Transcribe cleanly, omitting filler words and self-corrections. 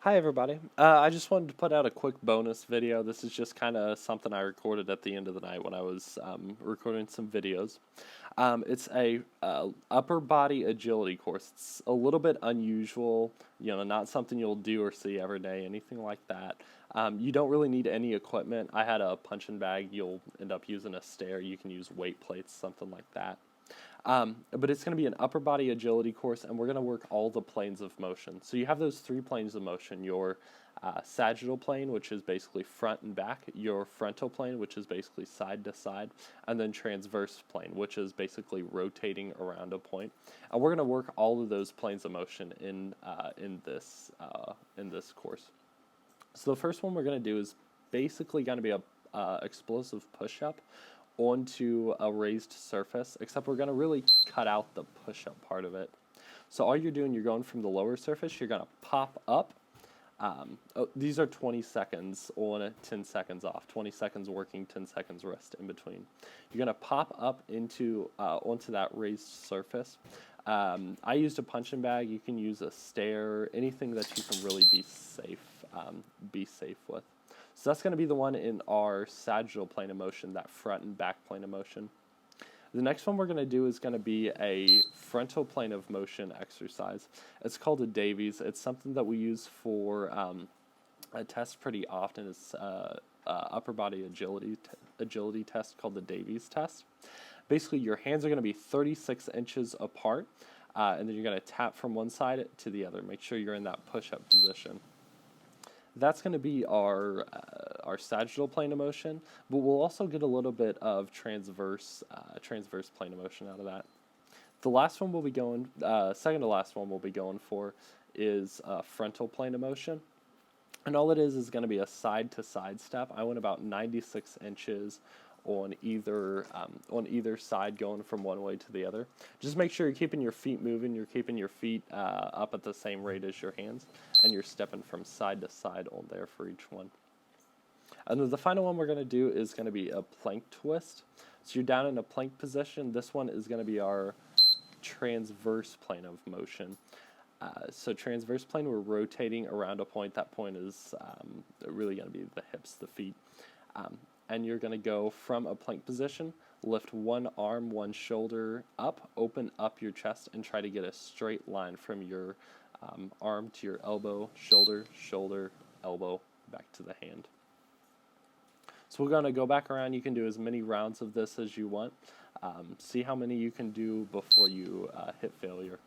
Hi everybody. I just wanted to put out a quick bonus video. This is just kind of something I recorded at the end of the night when I was recording some videos. It's a upper body agility course. It's a little bit unusual, not something you'll do or see every day, anything like that. You don't really need any equipment. I had a punching bag. You'll end up using a stair. You can use weight plates, something like that. But it's going to be an upper body agility course, and we're going to work all the planes of motion. So you have those three planes of motion: your sagittal plane, which is basically front and back; your frontal plane, which is basically side to side; and then transverse plane, which is basically rotating around a point. And we're going to work all of those planes of motion in this course. So the first one we're going to do is basically going to be a explosive push-up onto a raised surface, except we're going to really cut out the push-up part of it. So all you're doing, you're going from the lower surface, you're going to pop up. These are 20 seconds on, 10 seconds off. 20 seconds working, 10 seconds rest in between. You're going to pop up onto that raised surface. I used a punching bag. You can use a stair, anything that you can really be safe with. So that's going to be the one in our sagittal plane of motion, that front and back plane of motion. The next one we're going to do is going to be a frontal plane of motion exercise. It's called a Davies. It's something that we use for a test pretty often. It's upper body agility test called the Davies test. Basically, your hands are going to be 36 inches apart, and then you're going to tap from one side to the other. Make sure you're in that push-up position. That's going to be our sagittal plane of motion, but we'll also get a little bit of transverse plane of motion out of that. The last one we'll be going, second to last one we'll be going for is frontal plane of motion. And all it is going to be a side-to-side step. I went about 96 inches on either side, going from one way to the other. Just make sure you're keeping your feet moving. You're keeping your feet up at the same rate as your hands, and you're stepping from side to side on there for each one. And then the final one we're going to do is going to be a plank twist. So you're down in a plank position. This one is going to be our transverse plane of motion. So transverse plane, we're rotating around a point. That point is really going to be the hips, the feet. And you're going to go from a plank position, lift one arm, one shoulder up, open up your chest, and try to get a straight line from your arm to your elbow, shoulder, elbow, back to the hand. So we're going to go back around. You can do as many rounds of this as you want. See how many you can do before you hit failure.